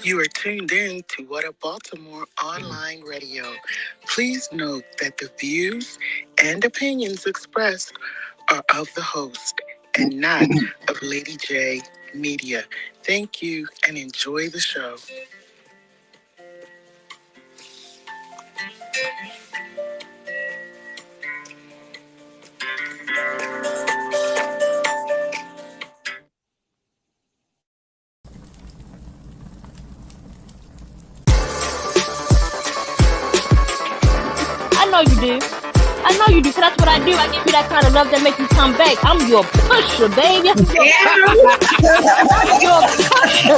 You are tuned in to What a Baltimore Online Radio. Please note that the views and opinions expressed are of the host and not of Lady J Media. Thank you and enjoy the show. I know you do. I know you do, because that's what I do. I give you that kind of love that makes you come back. I'm your pusher, baby. You're a pusher.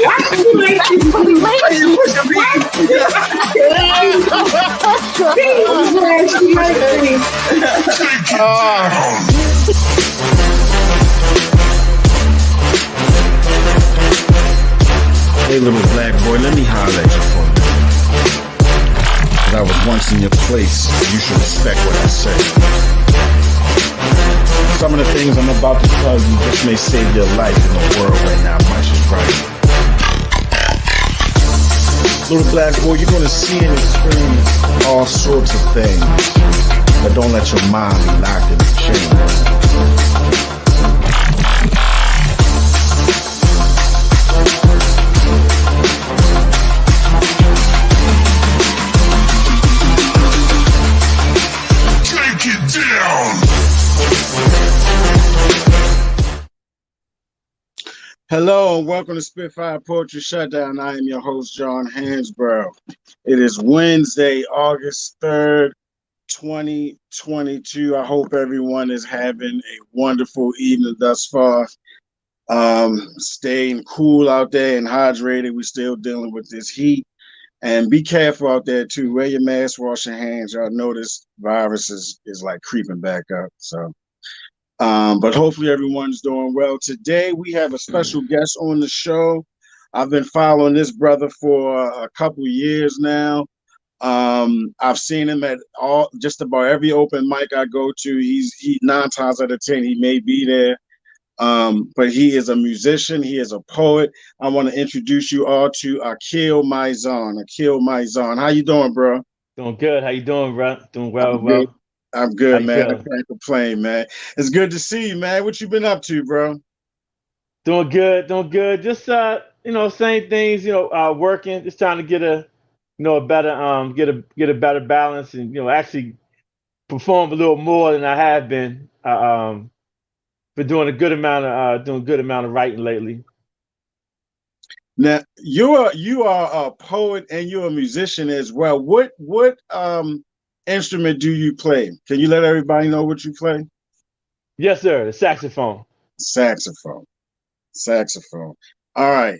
Why do you like this? Why you pushing me? Hey, little black boy, let me holler at you for a minute. I was once in your place, you should respect what I say. Some of the things I'm about to tell you just may save your life in the world right now, much is right. Little black boy, you're gonna see and experience all sorts of things, but don't let your mind be locked in the chains. Hello and welcome to Spitfire Poetry Shutdown. I am your host, John Hansboro. It is Wednesday, August 3rd, 2022. I hope everyone is having a wonderful evening thus far. Staying cool out there and hydrated. We're still dealing with this heat. And be careful out there too. Wear your mask, wash your hands. Y'all know this virus is like creeping back up. But hopefully everyone's doing well. Today we have a special guest on the show. I've been following this brother for a couple years now. I've seen him at just about every open mic I go to. He 9 times out of 10 he may be there. But he is a musician. He is a poet. I want to introduce you all to Akil Maizon. Akil Maizon, how you doing, bro? Doing good. How you doing, bro? Doing well, bro. I'm good, man. Feeling? I can't complain, man. It's good to see you, man. What you been up to, bro? Doing good. Just same things. Working. Just trying to get a better get a better balance, and actually perform a little more than I have been. Been doing a good amount of writing lately. Now you are a poet and you're a musician as well. What instrument do you play? Can you let everybody know what you play? Yes, sir. The saxophone. Saxophone. All right.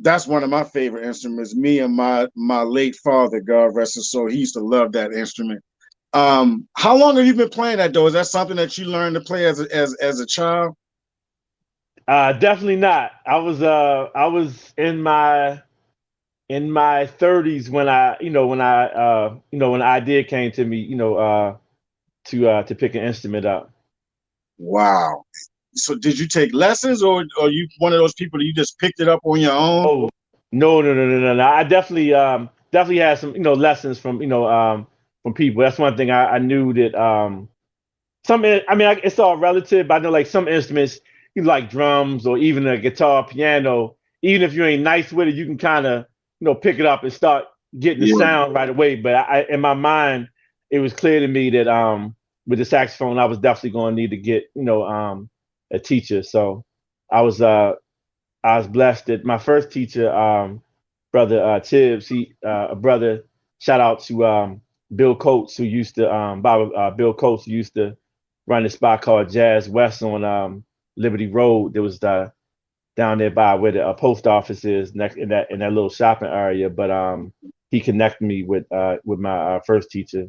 That's one of my favorite instruments. Me and my late father, God rest his soul, he used to love that instrument. How long have you been playing that though? Is that something that you learned to play as a child? Definitely not. I was in my 30s when when the idea came to me, to pick an instrument up. Wow. So did you take lessons, or are you one of those people that you just picked it up on your own? Oh, no. I definitely had some, lessons from people. That's one thing I knew that it's all relative, but I know like some instruments, like drums or even a guitar, piano, even if you ain't nice with it, you can kind of, pick it up and start getting the sound right away. But in my mind, it was clear to me that with the saxophone, I was definitely going to need to get, a teacher. So I was blessed that my first teacher, brother Tibbs, a brother, shout out to Bill Coates, who used to Bill Coates, who used to run a spot called Jazz West on Liberty Road. There was down there by where the post office is, next in that little shopping area. But he connected me with my first teacher.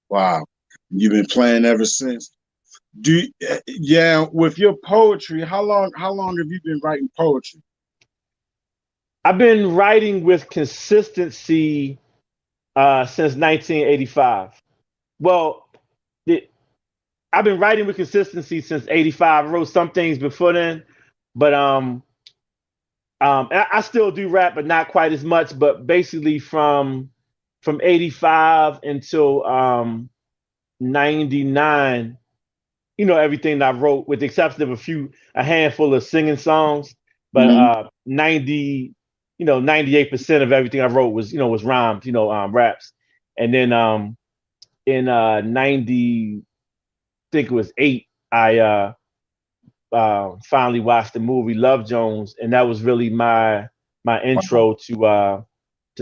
Wow, you've been playing ever since. With your poetry, how long have you been writing poetry? I've been writing with consistency since 1985. Well, I've been writing with consistency since 85. I wrote some things before then, but I still do rap, but not quite as much. But basically, from '85 until 99, everything that I wrote, with the exception of a handful of singing songs, but Mhm. 98% of everything I wrote was rhymes, raps. And then in 90, I think it was 8, I finally watched the movie Love Jones, and that was really my intro to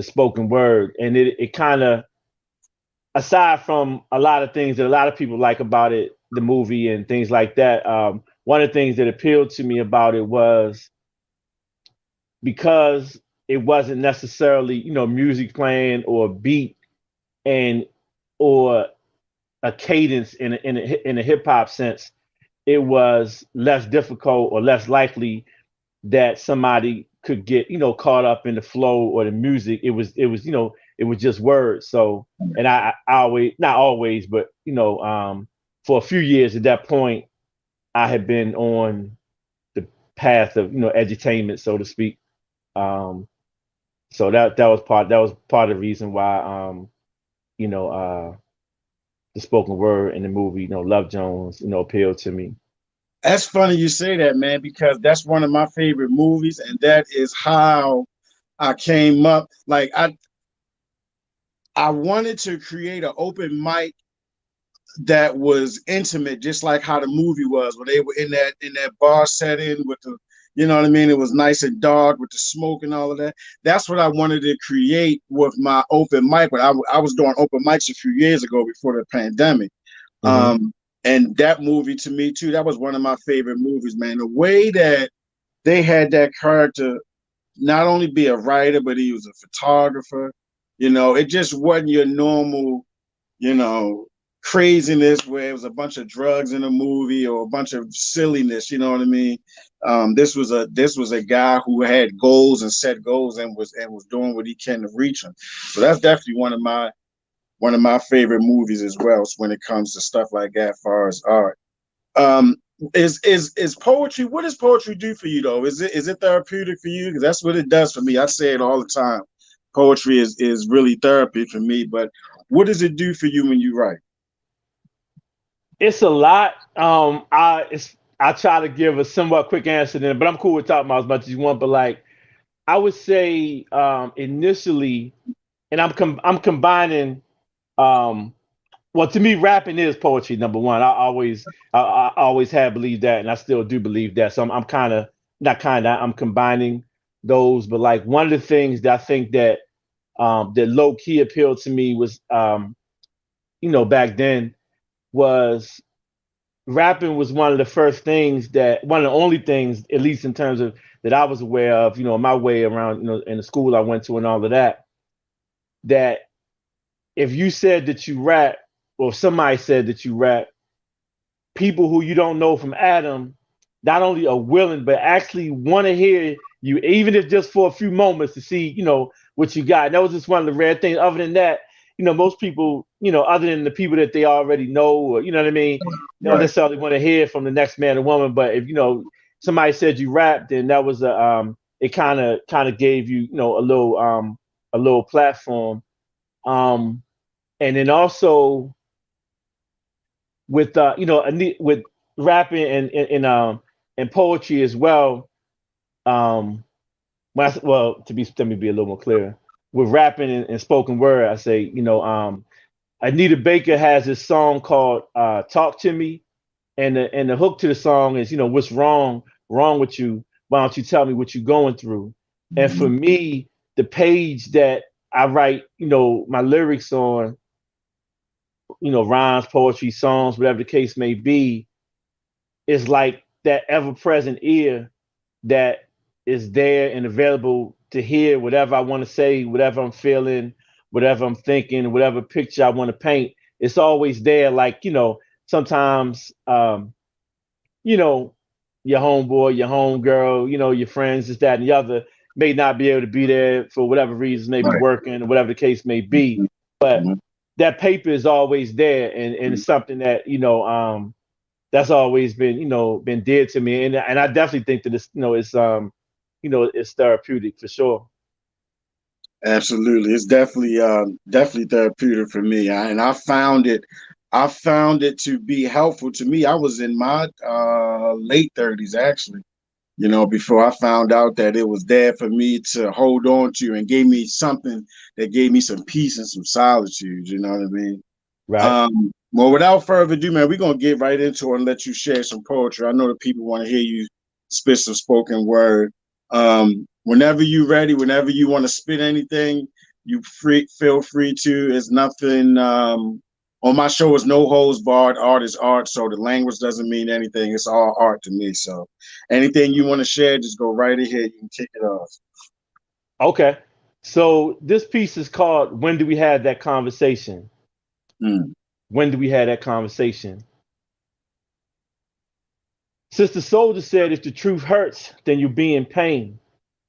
spoken word. And it kind of, aside from a lot of things that a lot of people like about it, the movie and things like that, one of the things that appealed to me about it was because it wasn't necessarily music playing or a beat and or a cadence in a hip hop sense. It was less difficult or less likely that somebody could get caught up in the flow or the music. It was just words. So, and I always, not always, but for a few years at that point, I had been on the path of edutainment, so to speak. um so that was part of the reason why you know the spoken word in the movie, Love Jones, appealed to me. That's funny you say that, man, because that's one of my favorite movies, and that is how I came up. Like I wanted to create an open mic that was intimate, just like how the movie was, where they were in that bar setting with the, you know what I mean? It was nice and dark with the smoke and all of that. That's what I wanted to create with my open mic. But I was doing open mics a few years ago before the pandemic. Mm-hmm. And that movie to me too, that was one of my favorite movies, man. The way that they had that character not only be a writer, but he was a photographer. It just wasn't your normal, you know, craziness where it was a bunch of drugs in a movie or a bunch of silliness. You know what I mean? This was a guy who had goals and set goals and was doing what he can to reach them. So that's definitely one of my favorite movies as well. So when it comes to stuff like that, as far as art. Um, is poetry? What does poetry do for you though? Is it therapeutic for you? Because that's what it does for me. I say it all the time. Poetry is really therapy for me. But what does it do for you when you write? It's a lot. I try to give a somewhat quick answer then, but I'm cool with talking about as much as you want. But like I would say, initially, and I'm combining. Um, well, to me, rapping is poetry. Number one, I always have believed that, and I still do believe that. So I'm kind of not kind of I'm combining those. But like one of the things that I think that low key appealed to me was, back then, was rapping was one of the first things one of the only things, at least in terms of that I was aware of, my way around, in the school I went to and all of that if you said that you rap, or if somebody said that you rap, people who you don't know from Adam not only are willing, but actually want to hear you, even if just for a few moments to see, what you got. And that was just one of the rare things. Other than that, most people, other than the people that they already know, or you know what I mean, they don't Right. necessarily want to hear from the next man or woman. But if somebody said you rap, then that was it kind of gave you, a little platform. And then also with with rapping and poetry as well. Let me be a little more clear. With rapping and spoken word, I say, Anita Baker has this song called "Talk to Me," and the hook to the song is, what's wrong with you? Why don't you tell me what you're going through? And for me, the page that I write, my lyrics on, rhymes, poetry, songs, whatever the case may be, is like that ever present ear that is there and available to hear whatever I want to say, whatever I'm feeling, whatever I'm thinking, whatever picture I want to paint. It's always there. Like, sometimes, you know, your homeboy, your homegirl, your friends, this, that, and the other may not be able to be there for whatever reasons, maybe Right. working or whatever the case may be. But Mhm. that paper is always there, and it's something that that's always been been dear to me, and I definitely think that it's it's therapeutic for sure. Absolutely, it's definitely therapeutic for me, and I found it to be helpful to me. I was in my late 30s actually, before I found out that it was there for me to hold on to and gave me something that gave me some peace and some solitude. You know what I mean? Right. Well, without further ado, man, we're gonna get right into it and let you share some poetry. I know that people want to hear you spit some spoken word. Whenever you're ready, whenever you want to spit anything, feel free to. It's nothing. On my show is no holds barred. Art is art, so the language doesn't mean anything. It's all art to me. So anything you want to share, just go right ahead. You can kick it off. Okay. So this piece is called "When Do We Have That Conversation?" Mm. When do we have that conversation? Sister Soldier said, if the truth hurts, then you'll be in pain.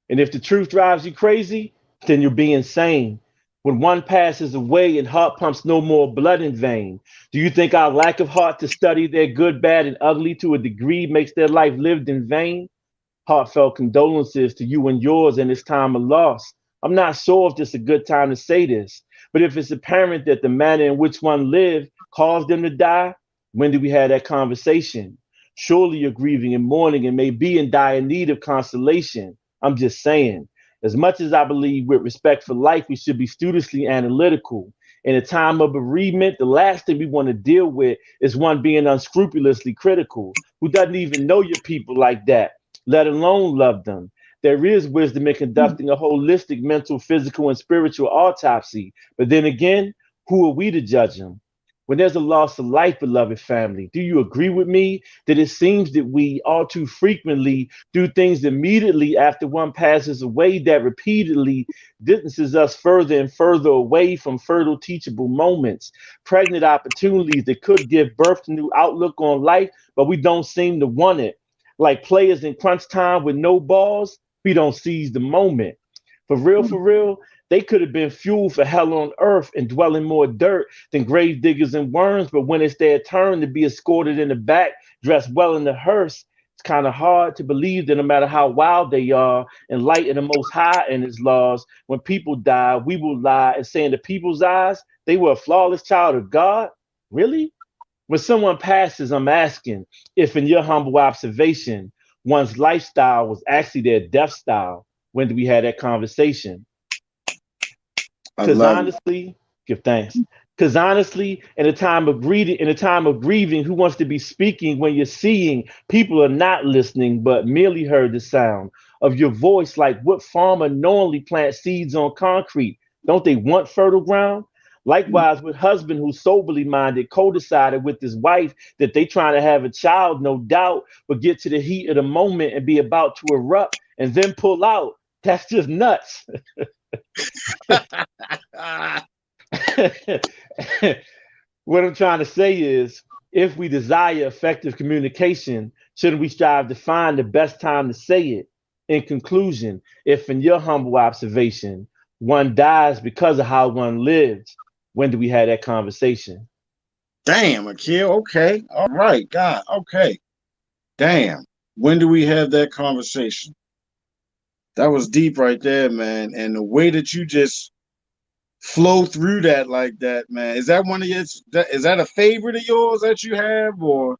And if the truth drives you crazy, then you'll be insane. When one passes away and heart pumps no more blood in vein, do you think our lack of heart to study their good, bad, and ugly to a degree makes their life lived in vain? Heartfelt condolences to you and yours in this time of loss. I'm not sure if this is a good time to say this, but if it's apparent that the manner in which one lived caused them to die, when do we have that conversation? Surely you're grieving and mourning and may be in dire need of consolation. I'm just saying, as much as I believe with respect for life, we should be studiously analytical. In a time of bereavement, the last thing we want to deal with is one being unscrupulously critical, who doesn't even know your people like that, let alone love them. There is wisdom in conducting a holistic mental, physical, and spiritual autopsy. But then again, who are we to judge them? When there's a loss of life, beloved family, do you agree with me that it seems that we all too frequently do things immediately after one passes away that repeatedly distances us further and further away from fertile teachable moments, pregnant opportunities that could give birth to new outlook on life, but we don't seem to want it. Like players in crunch time with no balls, we don't seize the moment. For real, they could have been fuel for hell on earth and dwell in more dirt than grave diggers and worms. But when it's their turn to be escorted in the back, dressed well in the hearse, it's kind of hard to believe that no matter how wild they are and light in the most high in his laws, when people die, we will lie and say in the people's eyes, they were a flawless child of God. Really? When someone passes, I'm asking if, in your humble observation, one's lifestyle was actually their death style. When did we have that conversation? I Because love it. honestly, give thanks. Because honestly, in a time of grieving, who wants to be speaking when you're seeing people are not listening, but merely heard the sound of your voice? Like what farmer knowingly plants seeds on concrete? Don't they want fertile ground? Likewise, with husband who's soberly minded, co-decided with his wife that they trying to have a child, no doubt, but get to the heat of the moment and be about to erupt and then pull out. That's just nuts. What I'm trying to say is, if we desire effective communication, shouldn't we strive to find the best time to say it? In conclusion, if in your humble observation, one dies because of how one lives, when do we have that conversation? Damn, Akil. Okay. All right. God. Okay. Damn. When do we have that conversation? That was deep right there, man. And the way that you just flow through that like that, man. Is that one of your? Is that a favorite of yours that you have, or?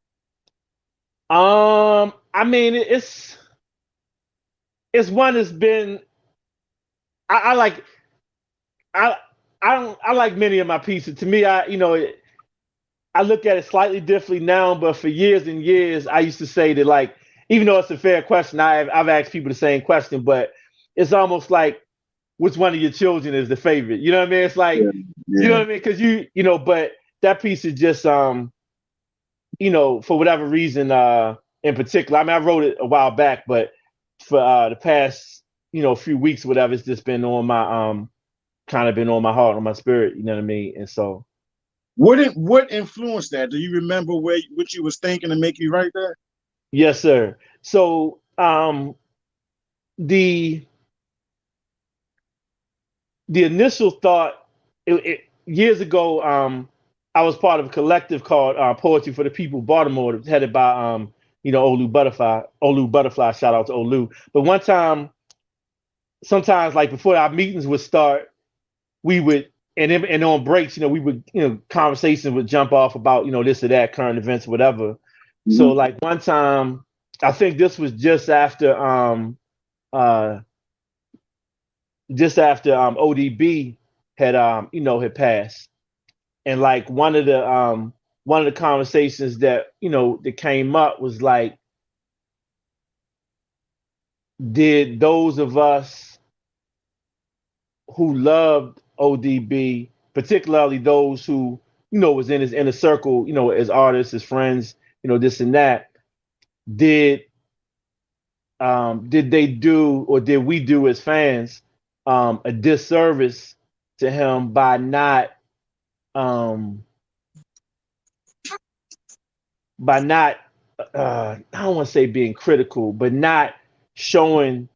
I mean, it's one that's been I like I I like many of my pieces. To me, I look at it slightly differently now, but for years and years, I used to say that, like, even though it's a fair question, I've asked people the same question, but it's almost like which one of your children is the favorite. You know what I mean? It's like, Yeah. you know Yeah. what I mean? Because but that piece is just for whatever reason, in particular. I mean, I wrote it a while back, but for the past, few weeks, whatever, it's just been on my kind of been on my heart, on my spirit. You know what I mean? And so, What influenced that? Do you remember what you was thinking to make you write that? yes, sir. So, the the initial thought, years ago, I was part of a collective called Poetry for the People, Baltimore, headed by Olu Butterfly. Olu Butterfly, shout out to Olu. But one time, sometimes like before our meetings would start, we would and on breaks, we would, conversations would jump off about, this or that, current events, whatever. So Mhm. like one time, I think this was uh just after ODB had had passed. And like one of the conversations that, that came up was like, did those of us who loved ODB, particularly those who, was in his inner circle, as artists, as friends, this and that, did did they do, or did we do as fans, a disservice to him by not um by not I don't want to say being critical, but not showing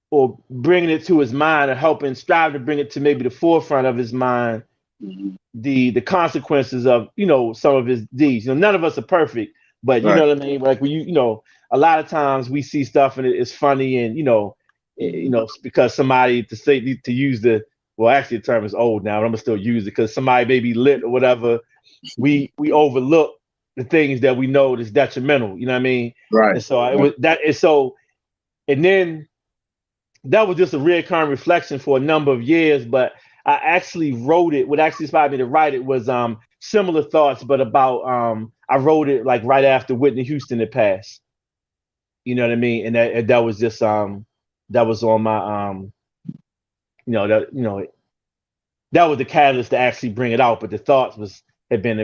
or bringing it to his mind, or helping strive to bring it to maybe the forefront of his mind, Mhm. the consequences of, some of his deeds. None of us are perfect, but you Right. know what I mean. Like when a lot of times we see stuff and it's funny, and Mhm. because somebody to use the, well, actually the term is old now, but I'm gonna still use it because somebody may be lit or whatever. We overlook the things that we know that's detrimental. You know what I mean? Right. And so it Right. was that. And so and then that was just a recurring reflection for a number of years. But I actually wrote it. What actually inspired me to write it was similar thoughts, but about I wrote it like right after Whitney Houston had passed. You know what I mean? And that was just that was on my that that was the catalyst to actually bring it out. But the thoughts had been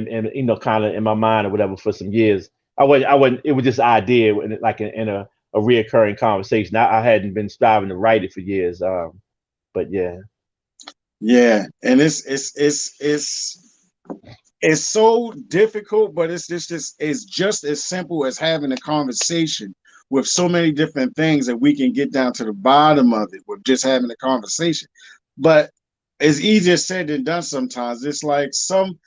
kind of in my mind or whatever for some years. I wasn't. It was just an idea, like in a reoccurring conversation. I hadn't been striving to write it for years. But yeah. Yeah, and it's so difficult, but it's just as simple as having a conversation with so many different things that we can get down to the bottom of it with just having a conversation. But it's easier said than done sometimes. It's like some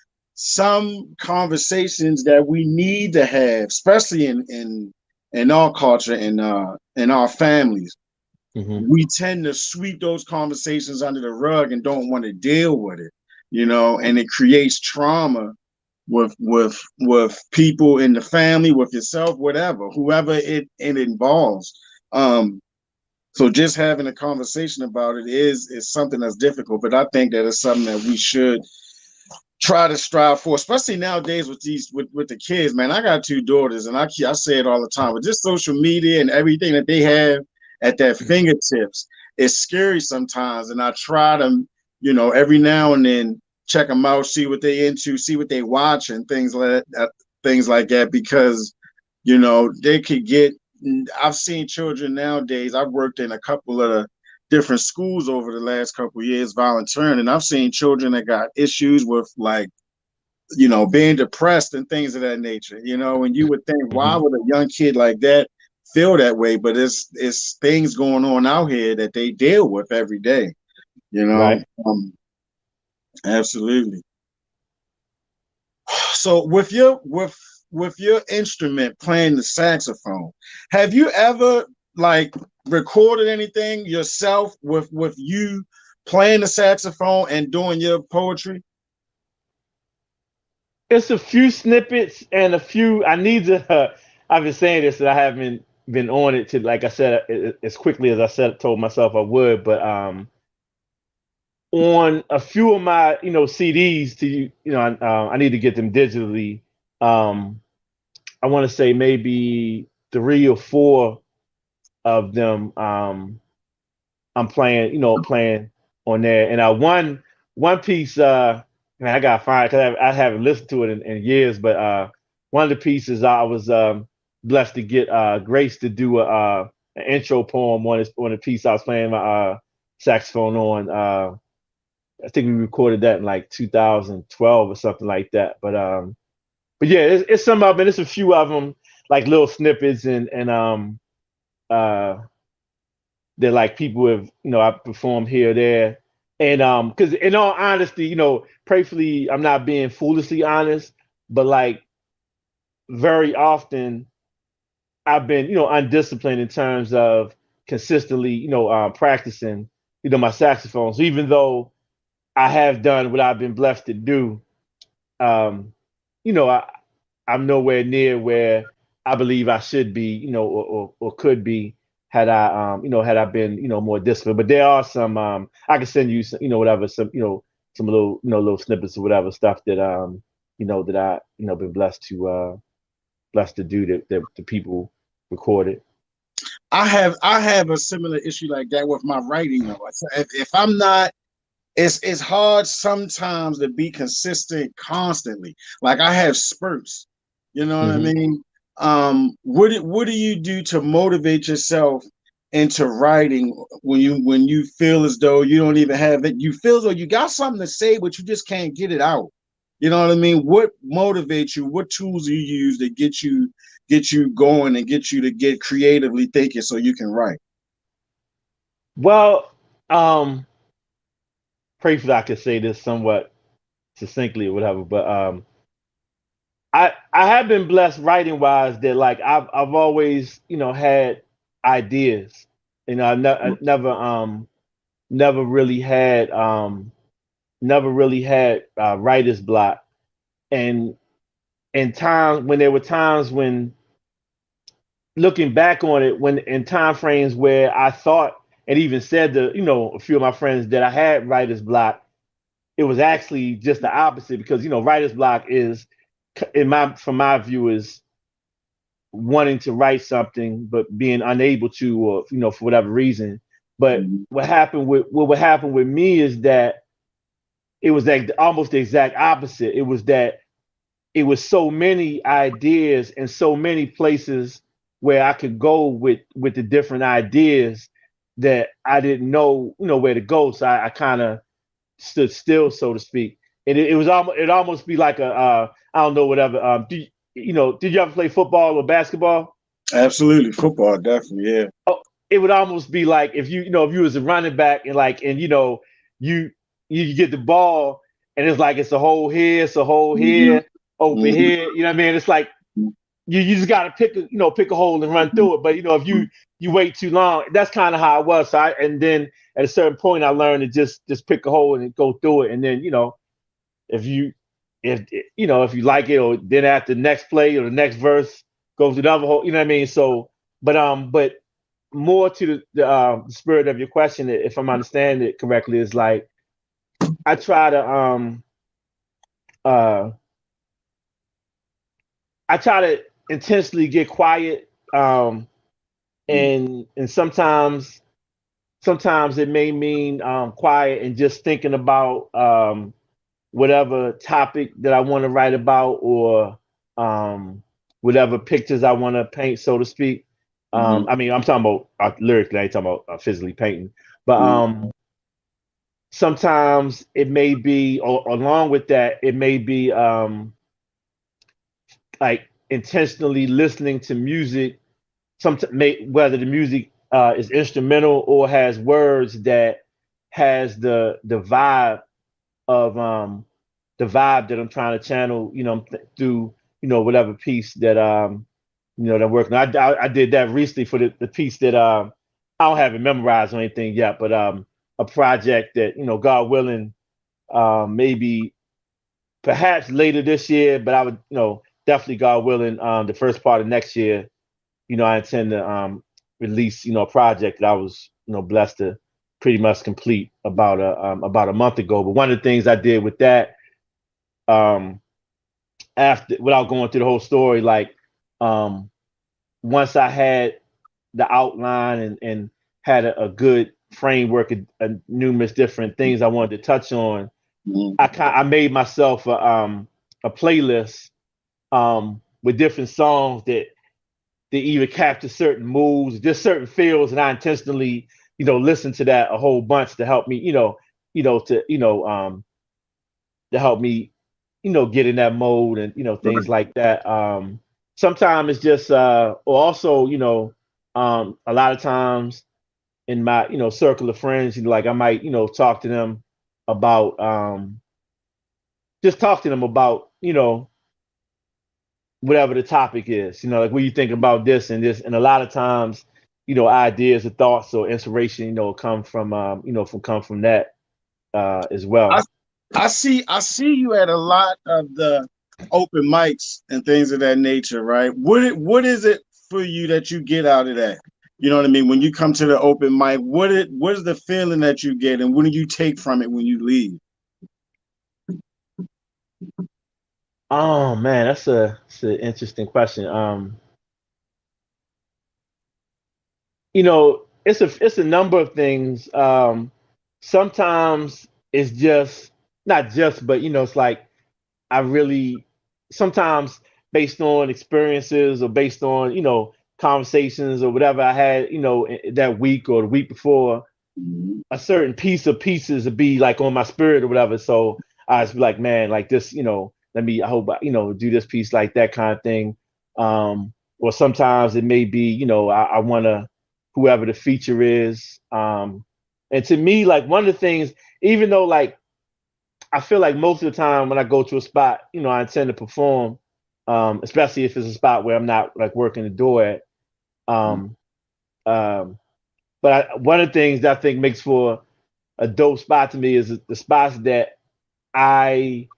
conversations that we need to have, especially in our culture and in our families. Hmm. We tend to sweep those conversations under the rug and don't want to deal with it, and it creates trauma with people in the family, with yourself, whatever, whoever it involves. So just having a conversation about it is something that's difficult, but I think that it's something that we should try to strive for, especially nowadays with the kids. Man, I got two daughters, and I say it all the time. With just social media and everything that they have at their fingertips, it's scary sometimes. And I try to, every now and then check them out, see what they into, see what they watch, and things like that, because they could get. I've seen children nowadays. I've worked in a couple of different schools over the last couple of years volunteering, and I've seen children that got issues with, like, being depressed and things of that nature, and you would think, why Hmm. would a young kid like that feel that way? But it's things going on out here that they deal with every day, you know. Right. Absolutely. So with your instrument, playing the saxophone, have you ever, like, recorded anything yourself with you playing the saxophone and doing your poetry? It's a few snippets and a few. I need to. I've been saying this, and I haven't been on it to, like I said, as quickly as I told myself I would. But on a few of my, CDs, I need to get them digitally. Um, I want to say maybe 3 or 4 of them. I'm playing, playing on there. And one piece, man, I gotta find it because I haven't listened to it in years. But one of the pieces I was blessed to get Grace to do an intro poem on a piece I was playing my saxophone on. I think we recorded that in like 2012 or something like that. But yeah, it's some of them. It's a few of them, like little snippets and uh that like people have, I performed here or there. And because in all honesty, prayerfully, I'm not being foolishly honest, but like very often I've been, undisciplined in terms of consistently, practicing, my saxophone. So even though I have done what I've been blessed to do, um, I'm nowhere near where I believe I should be, or could be had had I been, more disciplined. But there are some, I can send you some, whatever, some little, little snippets or whatever stuff that, that I, been blessed to do that the people recorded. I have a similar issue like that with my writing though. If I'm not, it's hard sometimes to be consistent constantly. Like I have spurts. You know what I mean? What do you do to motivate yourself into writing when you feel as though you don't even have it? You feel as though you got something to say, but you just can't get it out. You know what I mean? What motivates you? What tools do you use to get you going and get you to get creatively thinking so you can write? Well, pray I could say this somewhat succinctly or whatever, but I have been blessed writing wise that like I've always had ideas. I never really had writer's block, and times when there were times when looking back on it, when in time frames where I thought and even said to a few of my friends that I had writer's block, it was actually just the opposite because writer's block is from my view is wanting to write something but being unable to, or for whatever reason. But what happened with me is that it was like almost the exact opposite. It was that it was so many ideas and so many places where I could go with the different ideas that I didn't know where to go. So I kind of stood still, so to speak. And it was almost be like a I don't know, whatever. Did you ever play football or basketball? Absolutely, football, definitely, yeah. Oh, it would almost be like if if you was a running back and you get the ball and it's like it's a hole here, it's a hole here, open here. You know what I mean? It's like you just gotta pick a hole and run through it. But if you wait too long, that's kind of how it was. So and then at a certain point, I learned to just pick a hole and go through it. And then if you if you like it, or then after the next play or the next verse, go to the other hole. You know what I mean? So, but more to the spirit of your question, if I'm understanding it correctly, is like I try to intentionally get quiet, and sometimes it may mean quiet and just thinking about whatever topic that I want to write about, or whatever pictures I want to paint, so to speak. I mean, I'm talking about lyrically, I ain't talking about physically painting, but sometimes it may be, or along with that, it may be like intentionally listening to music, whether the music is instrumental or has words that has the vibe of the vibe that I'm trying to channel, through whatever piece that that I'm working on. I did that recently for the piece that I don't have it memorized or anything yet, but a project that God willing, maybe perhaps later this year, but I would definitely, God willing, the first part of next year, I intend to release a project that I was blessed to pretty much complete about a month ago. But one of the things I did with that, after, without going through the whole story, like once I had the outline and had a good framework of numerous different things I wanted to touch on, I made myself a playlist with different songs that they either capture certain moods, just certain feels, and I intentionally, listen to that a whole bunch to help me, to help me, get in that mode and things like that. Sometimes it's just, or also, a lot of times in my circle of friends, like I might talk to them about just talk to them about whatever the topic is, like what you think about this and this. And a lot of times ideas or thoughts or inspiration, come from, come from that as well. I see you at a lot of the open mics and things of that nature, right? What is it for you that you get out of that? You know what I mean? When you come to the open mic, what is the feeling that you get, and what do you take from it when you leave? Oh man, that's an interesting question. It's a number of things. Sometimes it's just not just, but it's like I really sometimes based on experiences or based on conversations or whatever I had that week or the week before, a certain piece of pieces to be like on my spirit or whatever. So I was like, man, like this, I hope do this piece like that kind of thing. Or sometimes it may be, I want to whoever the feature is. And to me, like one of the things, even though like I feel like most of the time when I go to a spot, I intend to perform, especially if it's a spot where I'm not like working the door at. Um, um, but one of the things that I think makes for a dope spot to me is the spots that I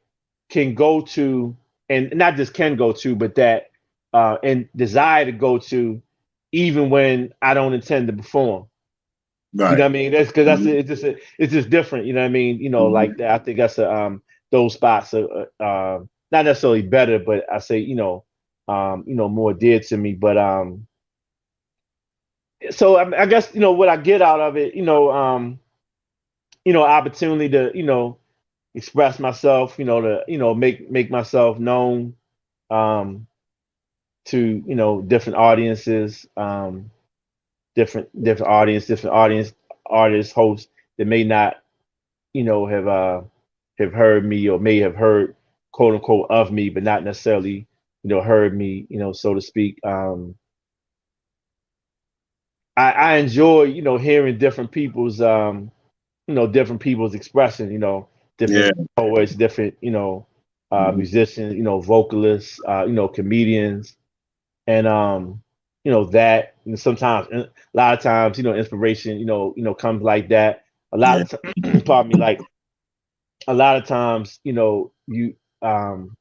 can go to, and not just can go to, but that and desire to go to, even when I don't intend to perform. You Right. know what I mean? That's because it's just different. You know what I mean? Like that. I think that's those spots are not necessarily better, but I say more dear to me. But so I guess what I get out of it, opportunity to express myself, to make myself known to different audiences, different audience artists, hosts that may not have heard me or may have heard quote unquote of me, but not necessarily heard me, so to speak. I enjoy hearing different people's expression, Yeah. different poets, different, musicians, vocalists, comedians, and that sometimes a lot of times, inspiration, comes like that. A lot Yeah. of pardon me, like a lot of times, you um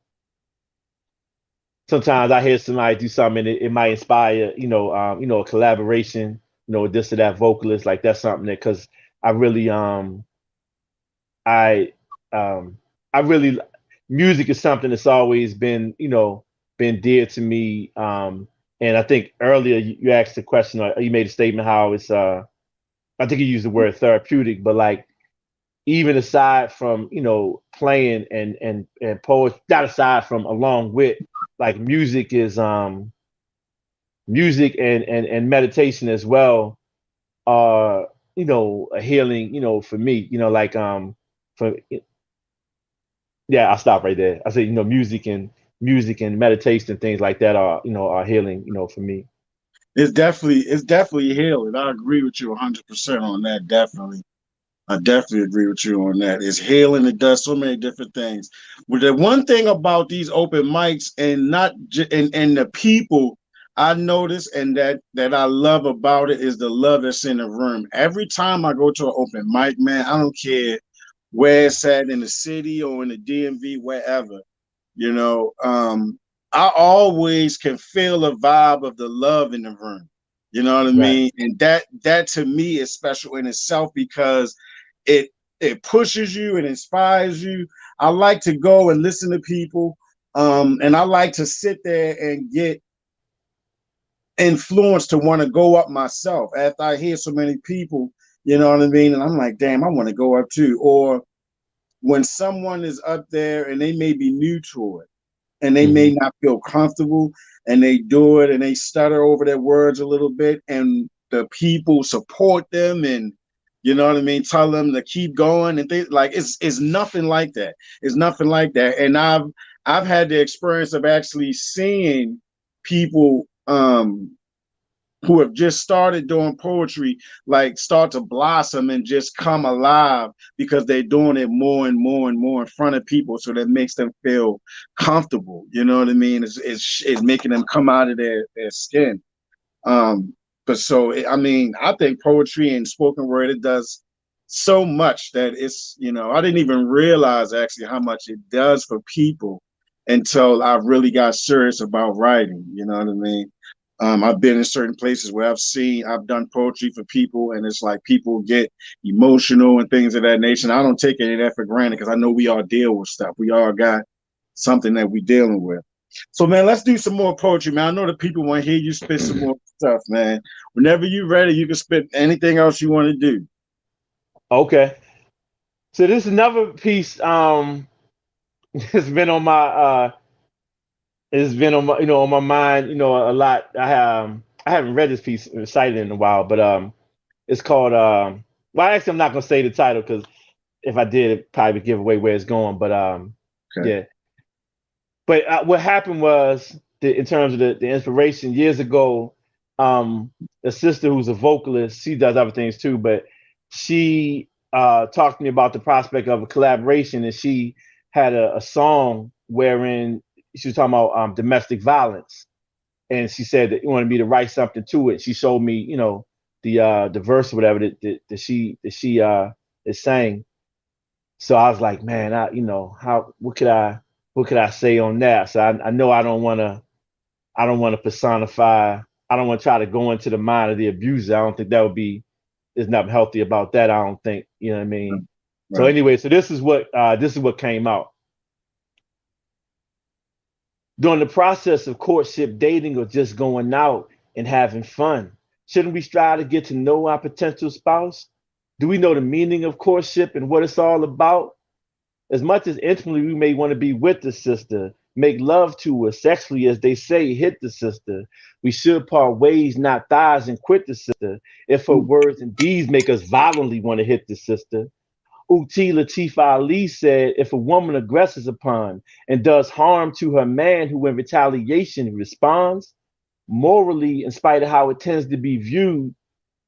sometimes I hear somebody do something and it might inspire, a collaboration, with this or that vocalist. Like that's something that because I really I um I really music is something that's always been been dear to me. And I think earlier you asked the question or you made a statement how it's I think you used the word therapeutic, but like even aside from playing and poetry, not aside from along with like music and meditation as well are a healing for me like for yeah, I'll stop right there. I say, music and meditation and things like that are healing, for me. It's definitely healing. I agree with you 100% on that. Definitely. I definitely agree with you on that. It's healing. It does so many different things. But the one thing about these open mics and not and the people I notice and that I love about it is the love that's in the room. Every time I go to an open mic, man, I don't care where it's at in the city or in the DMV, wherever. You know, I always can feel the vibe of the love in the room. You know what I Right. mean? And that to me is special in itself because it it pushes you, it inspires you. I like to go and listen to people, and I like to sit there and get influenced to want to go up myself after I hear so many people. You know what I mean? And I'm like, damn, I want to go up too. Or when someone is up there and they may be new to it and they Hmm. may not feel comfortable and they do it and they stutter over their words a little bit and the people support them and you know what I mean, tell them to keep going and things like it's nothing like that. It's nothing like that. And I've had the experience of actually seeing people who have just started doing poetry like start to blossom and just come alive because they're doing it more and more and more in front of people so that makes them feel comfortable, you know what I mean? It's making them come out of their skin. um But so, I mean, I think poetry and spoken word, it does so much that it's, you know, I didn't even realize actually how much it does for people until I really got serious about writing. You know what I mean? I've been in certain places where I've done poetry for people, and it's like people get emotional and things of that nature. And I don't take any of that for granted because I know we all deal with stuff. We all got something that we dealing with. So, man, let's do some more poetry, man. I know the people want to hear you spit some more stuff, man. Whenever you're ready, you can spit anything else you want to do. Okay. So this is another piece. It's been on my on my mind, a lot. I haven't read this piece recited in a while, but it's called well, actually I'm not gonna say the title because if I did, it probably would give away where it's going. But Okay. yeah. But what happened was, in terms of the inspiration, years ago, a sister who's a vocalist, she does other things too, but she talked to me about the prospect of a collaboration, and she had a song wherein she was talking about domestic violence, and she said that she wanted me to write something to it. She showed me, the verse or whatever that she is saying. So I was like, man, what could I say on that? So I know I don't want to personify. I don't want to try to go into the mind of the abuser. I don't think that would be. There's nothing healthy about that. I don't think. You know what I mean? Right. So anyway, so this is what came out. During the process of courtship, dating, or just going out and having fun, shouldn't we strive to get to know our potential spouse? Do we know the meaning of courtship and what it's all about? As much as intimately we may want to be with the sister, make love to her sexually, as they say, hit the sister, we should part ways, not thighs, and quit the sister, if her words and deeds make us violently want to hit the sister. Uti Latif Ali said, if a woman aggresses upon and does harm to her man who in retaliation responds, morally, in spite of how it tends to be viewed,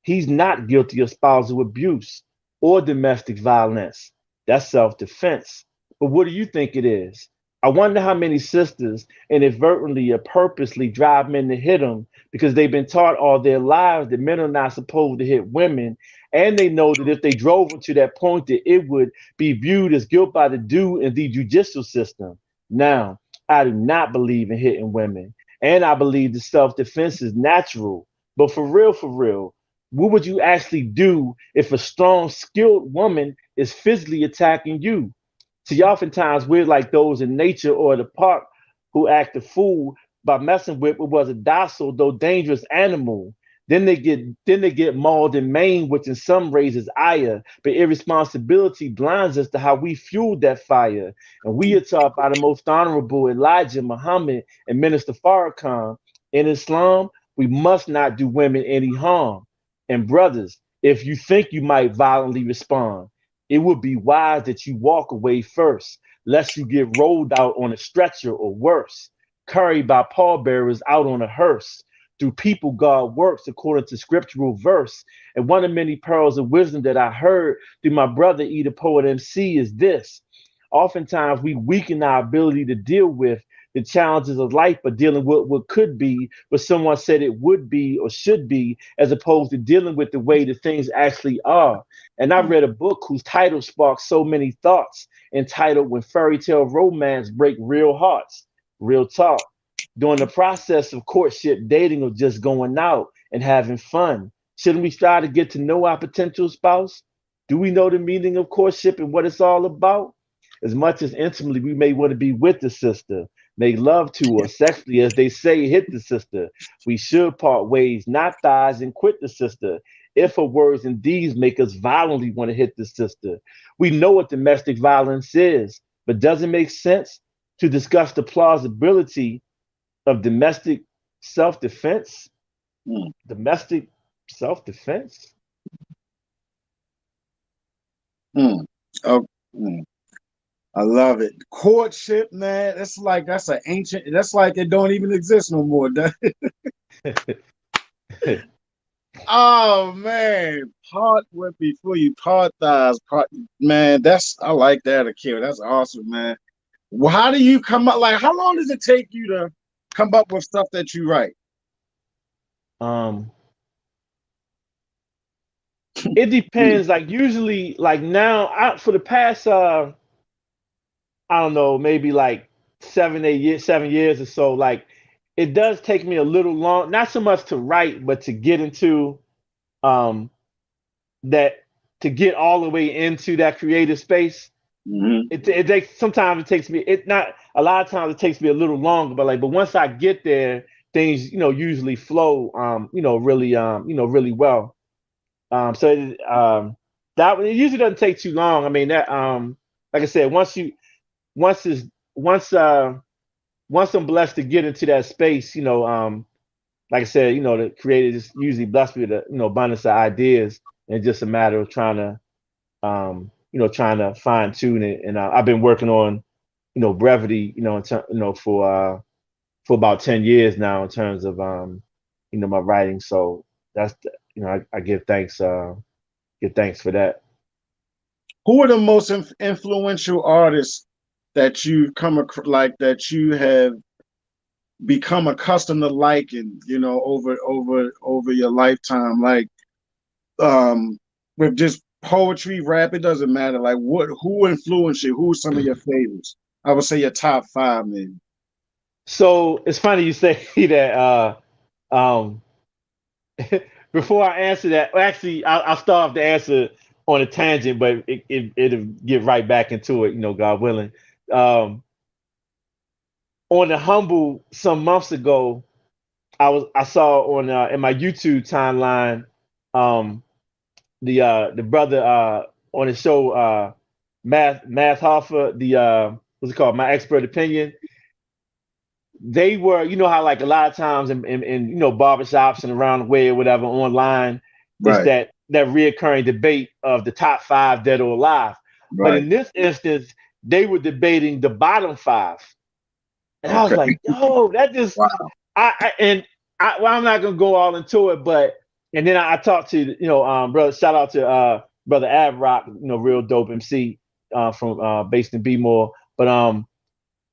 he's not guilty of spousal abuse or domestic violence. That's self-defense. But what do you think it is? I wonder how many sisters inadvertently or purposely drive men to hit them because they've been taught all their lives that men are not supposed to hit women. And they know that if they drove them to that point, that it would be viewed as guilt by the dude in the judicial system. Now, I do not believe in hitting women. And I believe that self-defense is natural. But for real, what would you actually do if a strong, skilled woman is physically attacking you? See, oftentimes we're like those in nature or the park who act a fool by messing with what was a docile though dangerous animal. Then they get mauled and maimed, which in some raises ire, but irresponsibility blinds us to how we fueled that fire. And we are taught by the most honorable Elijah Muhammad and Minister Farrakhan in Islam, we must not do women any harm. And brothers, if you think you might violently respond, it would be wise that you walk away first, lest you get rolled out on a stretcher or worse, carried by pallbearers out on a hearse. Through people, God works according to scriptural verse. And one of many pearls of wisdom that I heard through my brother, E the Poet MC, is this. Oftentimes we weaken our ability to deal with the challenges of life, but dealing with what could be, what someone said it would be or should be, as opposed to dealing with the way the things actually are. And I read a book whose title sparked so many thoughts, entitled When Fairy Tale Romance Break Real Hearts. Real talk. During the process of courtship, dating, or just going out and having fun, shouldn't we strive to get to know our potential spouse? Do we know the meaning of courtship and what it's all about? As much as intimately we may want to be with the sister, make love to her sexually, as they say, hit the sister, we should part ways, not thighs, and quit the sister. If her words and deeds make us violently want to hit the sister. We know what domestic violence is, but does it make sense to discuss the plausibility of domestic self-defense? Domestic self-defense? Oh, I love it. Courtship, man. That's like it don't even exist no more. Oh man, part with before you part thighs, man. I like that, Akil. That's awesome, man. Well, how do you come up? Like, how long does it take you to come up with stuff that you write? It depends. Like usually, like now, for the past I don't know, maybe like 7 8 years, 7 years or so. Like it does take me a little long, not so much to write, but to get into um that to get all the way into that creative space. Mm-hmm. It takes sometimes it takes me it not a lot of times it takes me a little longer, but once I get there, things usually flow really well. So that it usually doesn't take too long. I mean that like I said, once is once once I'm blessed to get into that space, like I said, the creator just usually bless me with abundance of ideas, and it's just a matter of trying to fine tune it. And I've been working on, brevity, for about 10 years now in terms of my writing. So that's I give thanks for that. Who are the most influential artists that you that you have become accustomed to liking, over your lifetime? Like, with just poetry, rap, it doesn't matter. Like, who influenced you? Who are some of your favorites? I would say your top five, maybe. So it's funny you say that. Um, Before I answer that, well, actually, I'll start off the answer on a tangent, but it'll get right back into it, God willing. Um, on the humble some months ago, I saw on in my YouTube timeline, um, the brother on the show, Math Hoffa, the what's it called, My Expert Opinion. They were, how like a lot of times in barbershops and around the way or whatever online, it's Right, that reoccurring debate of the top five dead or alive. But right. in this instance, they were debating the bottom five, and I was Okay. like, yo, that just Wow. well, I'm not gonna go all into it, but and then I talked to brother, shout out to brother Ab Rock, real dope MC from based in B-More, but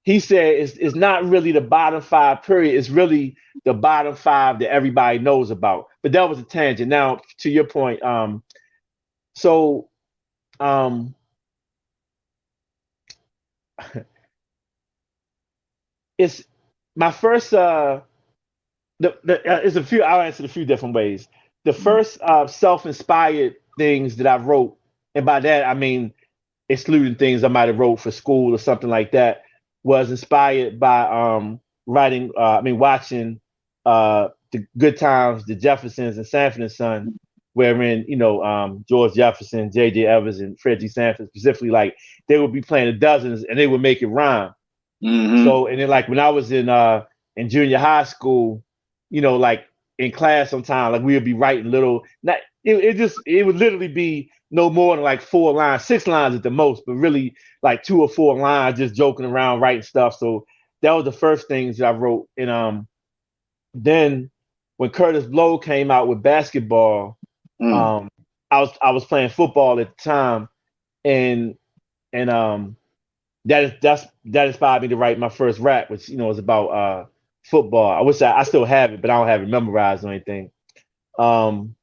he said it's not really the bottom five period, it's really the bottom five that everybody knows about. But that was a tangent. Now to your point, so um it's my first it's a few. I'll answer it a few different ways. The first self-inspired things that I wrote, and by that I mean excluding things I might have wrote for school or something like that, was inspired by writing. Watching the Good Times, the Jeffersons, and Sanford and Son, wherein George Jefferson, J.J. Evans, and Fred G. Sanford specifically, like they would be playing the dozens and they would make it rhyme. Mm-hmm. So and then like when I was in junior high school, like in class sometime, like we would be writing little not it would literally be no more than like 4 lines, 6 lines at the most, but really like 2 or 4 lines just joking around writing stuff. So that was the first things that I wrote. And then when Curtis Blow came out with basketball, Mm. um I was playing football at the time, and that inspired me to write my first rap, which is about football. I wish I still have it, but I don't have it memorized or anything. Um,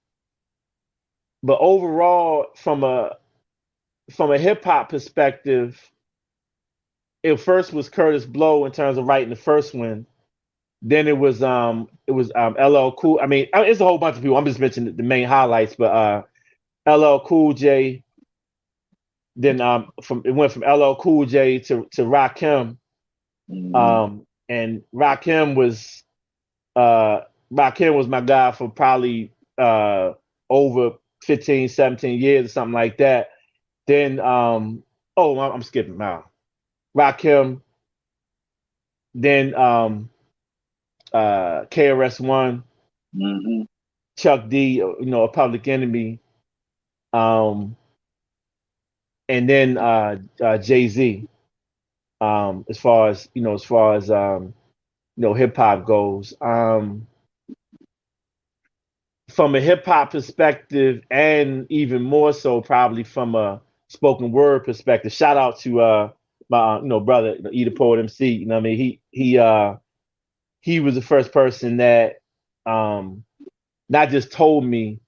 but overall, from a hip hop perspective, it first was Curtis Blow in terms of writing the first one. Then it was LL Cool. It's a whole bunch of people. I'm just mentioning the main highlights, but LL Cool J. Then it went from LL Cool J to Rakim. Mm-hmm. And Rakim was my guy for probably over 15, 17 years or something like that. Then I'm skipping now. Rakim, then KRS-One, Mm-hmm. Chuck D, a Public Enemy, um, and then Jay-Z. As far as hip hop goes. From a hip hop perspective, and even more so, probably from a spoken word perspective. Shout out to my brother, Eda Poet MC. What I mean? He was the first person that not just told me,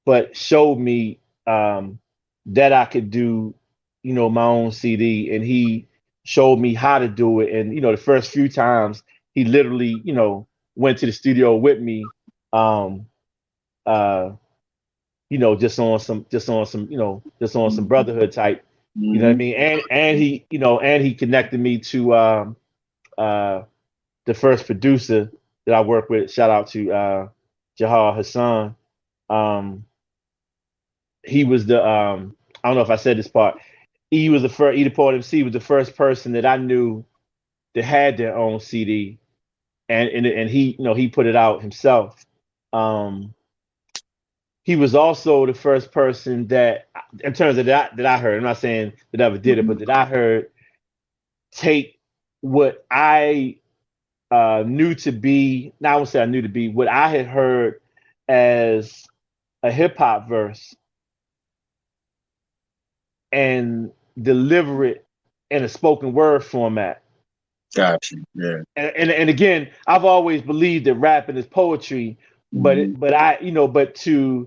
but showed me that I could do, my own CD, and he showed me how to do it. And the first few times he literally, went to the studio with me, um, uh, just on some brotherhood type, you know what I mean? And he, and he connected me to uh, the first producer that I worked with. Shout out to Jahar Hassan. Um, he was the I don't know if I said this part. He was the first. Edith Port MC was the first person that I knew that had their own CD, and he, he put it out himself. Um, he was also the first person that, in terms of that I heard. I'm not saying that I ever did it, but that I heard take what I knew to be. Now I won't say I knew to be what I had heard as a hip hop verse and deliver it in a spoken word format. Gotcha. Yeah. And again, I've always believed that rapping is poetry, but I, but to,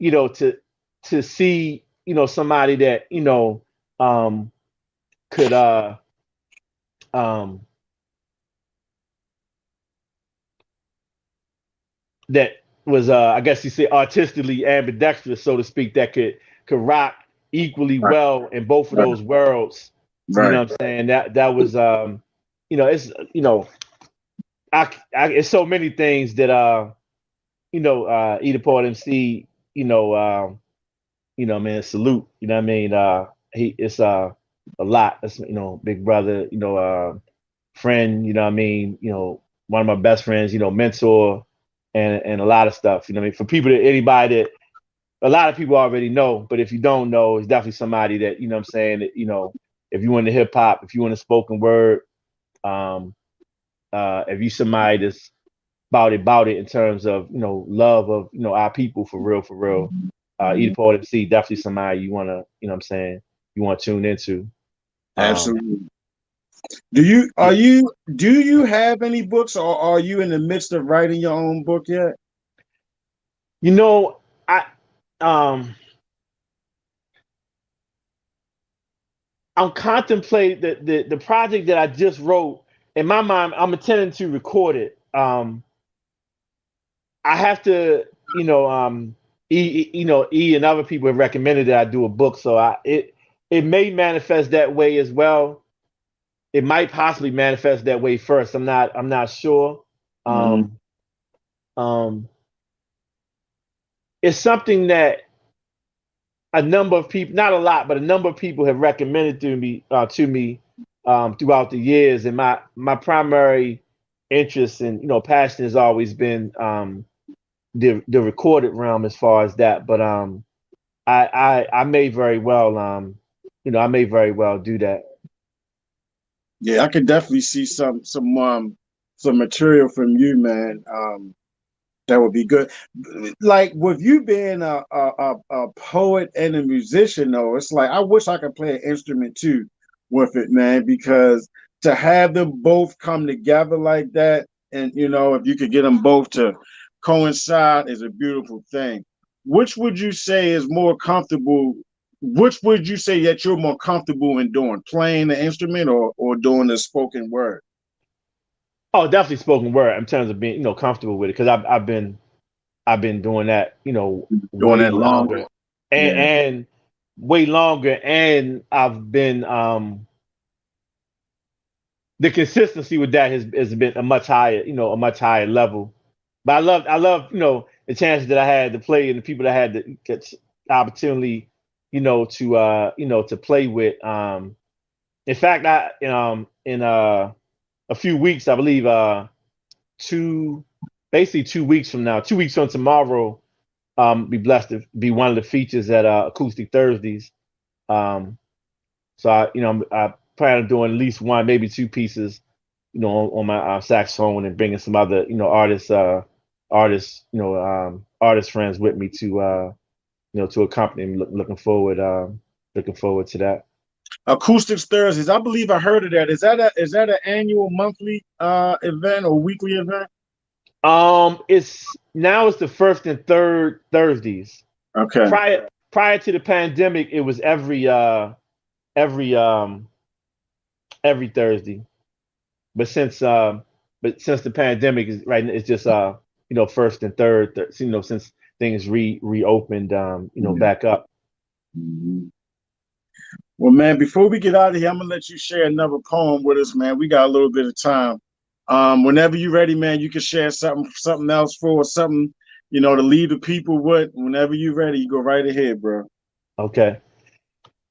to see, somebody that, could um that was I guess you say artistically ambidextrous, so to speak, that could rock equally Right. well in both of Right. those worlds. Right. You know what I'm saying? That was it's it's so many things that Edith Port MC, man, salute. You know what I mean? It's a lot. That's big brother, friend, you know what I mean, one of my best friends, mentor, and a lot of stuff. You know what I mean? For people that anybody that a lot of people already know, but if you don't know, it's definitely somebody that, what I'm saying, that, if you into hip hop, if you into spoken word, if you somebody that's about it in terms of, love of, our people for real, Edith Port MC, definitely somebody you wanna, what I'm saying, you want to tune into. Absolutely. Do you have any books, or are you in the midst of writing your own book yet? I I'm contemplating the project that I just wrote. In my mind, I'm intending to record it. I have to, E and other people have recommended that I do a book, so it may manifest that way as well. It might possibly manifest that way first. I'm not sure. It's something that a number of people, not a lot, but a number of people have recommended to me throughout the years. And my primary interest and passion has always been the recorded realm as far as that. But I may very well I may very well do that. Yeah, I could definitely see some material from you, man. That would be good. Like with you being a poet and a musician, though, it's like I wish I could play an instrument too with it, man, because to have them both come together like that, and if you could get them both to coincide, is a beautiful thing. Which would you say is more comfortable? Which would you say that you're more comfortable in doing, playing the instrument or doing the spoken word? Oh, definitely spoken word in terms of being comfortable with it, because I've been doing that Doing way that longer, Yeah. and way longer, and I've been the consistency with that has been a much higher level. But I love the chances that I had to play and the people that I had to get the opportunity to play with. In fact, I in a few weeks, I believe basically 2 weeks from now, 2 weeks from tomorrow, be blessed to be one of the features at Acoustic Thursdays. So I plan on doing at least one, maybe two pieces, on my saxophone, and bringing some other, artist friends with me to, to accompany me. Looking forward to that. Acoustics Thursdays. I believe I heard of that. Is that an annual, monthly event or weekly event? It's the first and third Thursdays. Okay. prior to the pandemic, it was every Thursday. But since the pandemic is right, it's just first and third, since things reopened, back up. Mm-hmm. Well, man, before we get out of here, I'm gonna let you share another poem with us, man. We got a little bit of time. Whenever you're ready, man, you can share something else for us, something, to leave the people with. Whenever you're ready, you go right ahead, bro. Okay.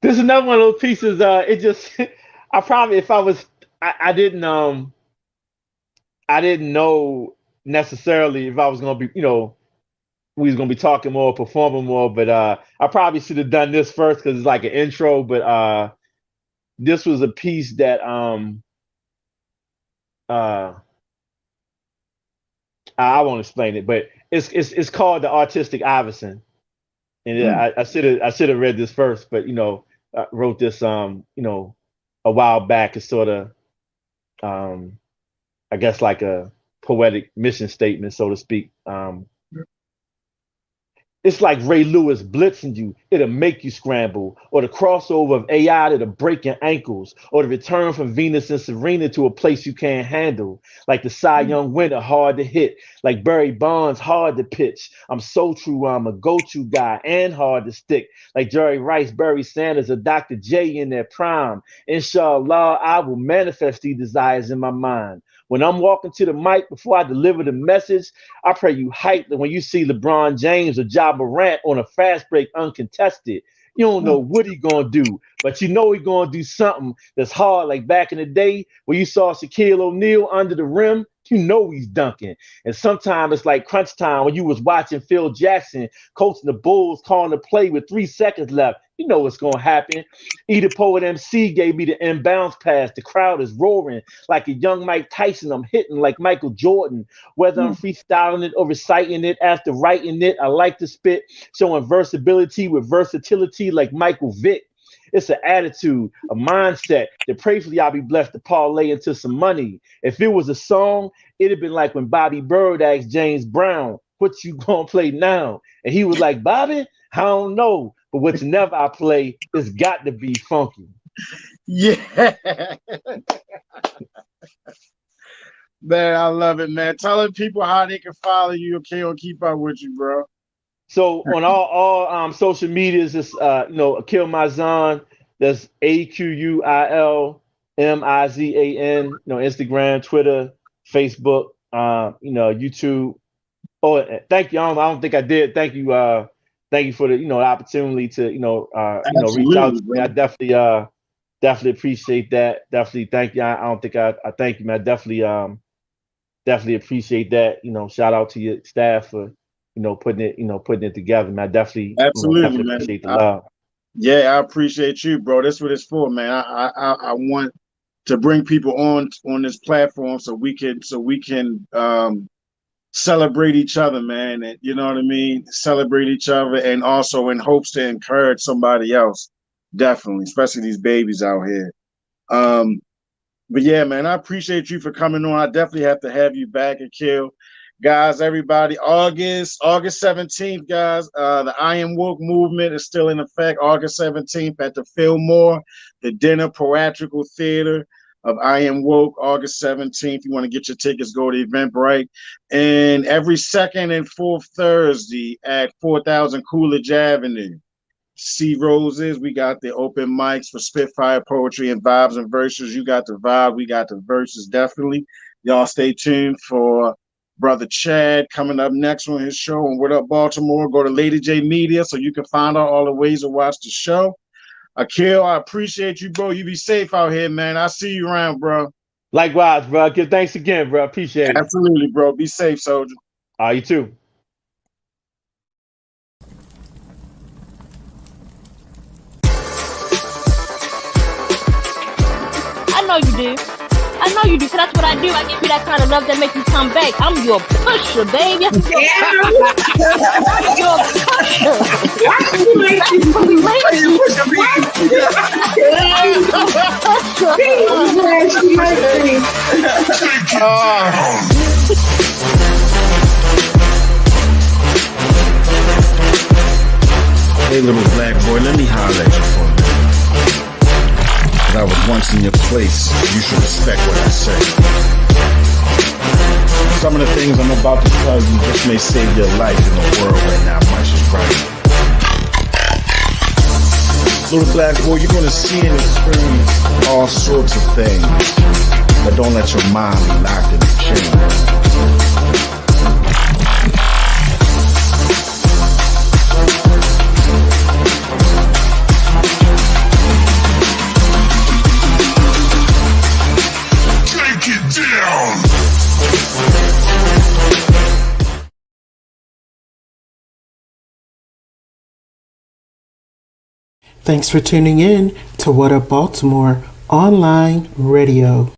This is another one of those pieces. It just, I probably, if I was, I didn't know necessarily if I was gonna be, we was gonna be talking more, performing more, but I probably should have done this first because it's like an intro. But this was a piece that I won't explain it, but it's called The Artistic Iverson, and I should have read this first, but I wrote this a while back. It's sort of I guess like a poetic mission statement, so to speak. It's like Ray Lewis blitzing you. It'll make you scramble. Or the crossover of AI that'll break your ankles. Or the return from Venus and Serena to a place you can't handle. Like the Cy Young winner, hard to hit. Like Barry Bonds, hard to pitch. I'm so true, I'm a go-to guy and hard to stick. Like Jerry Rice, Barry Sanders, or Dr. J in their prime. Inshallah, I will manifest these desires in my mind. When I'm walking to the mic before I deliver the message, I pray you hype that when you see LeBron James or Ja Morant on a fast break uncontested. You don't know what he gonna do, but you know he gonna do something that's hard. Like back in the day where you saw Shaquille O'Neal under the rim, you know he's dunking. And sometimes it's like crunch time when you was watching Phil Jackson coaching the Bulls, calling the play with 3 seconds left. You know what's gonna happen. Either Poet MC gave me the inbounds pass. The crowd is roaring like a young Mike Tyson. I'm hitting like Michael Jordan. Whether I'm freestyling it or reciting it after writing it, I like to spit, showing versatility with versatility like Michael Vick. It's an attitude, a mindset that prayerfully I'll be blessed to parlay into some money. If it was a song, it'd have been like when Bobby Bird asked James Brown, what you gonna play now? And he was like, Bobby, I don't know, but whatever I play, it's got to be funky. Yeah. Man, I love it, man. Telling people how they can follow you, Akil, keep up with you, bro. So on all social medias, it's Akil Maizon. That's AQUIL MIZAN. Instagram, Twitter, Facebook, YouTube. Oh, thank you. I don't think I did. Thank you. Thank you for the opportunity to reach out to me. I definitely appreciate that. Definitely thank you. I don't think I thank you, man. Definitely appreciate that. Shout out to your staff for putting it together, man. Definitely Absolutely, man. Appreciate the love. I appreciate you, bro. That's what it's for, man. I want to bring people on this platform so we can celebrate each other, man. And you know what I mean? Celebrate each other, and also in hopes to encourage somebody else. Definitely, especially these babies out here. But yeah, man, I appreciate you for coming on. I definitely have to have you back, Akil. Guys, everybody, August 17th, guys, the I Am Woke movement is still in effect. August 17th at the Fillmore, the Dinner Poetrical Theater of I Am Woke, August 17th. You want to get your tickets, go to Eventbrite. And every second and fourth Thursday at 4000 Coolidge Avenue. C Roses, we got the open mics for Spitfire Poetry and Vibes and Verses. You got the vibe, we got the verses, definitely. Y'all stay tuned for Brother Chad coming up next on his show on What Up Baltimore. Go to Lady J Media so you can find out all the ways to watch the show. Akil, I appreciate you, bro. You be safe out here, man. I'll see you around, bro. Likewise, bro. Thanks again, bro. Appreciate it. Absolutely, bro. Be safe, soldier. You too. I know you do. I know you do, because that's what I do. I give you that kind of love that makes you come back. I'm your pusher, baby. You're a pusher. Why do you make you push me? Hey, little black boy, let me holler at you for a minute. 'Cause I was once in your place. You should respect what I say. Some of the things I'm about to tell you just may save your life in the world right now. Much is right. Little black boy, you're gonna see and experience all sorts of things, but don't let your mind be locked in a chain. Thanks for tuning in to What Up Baltimore Online Radio.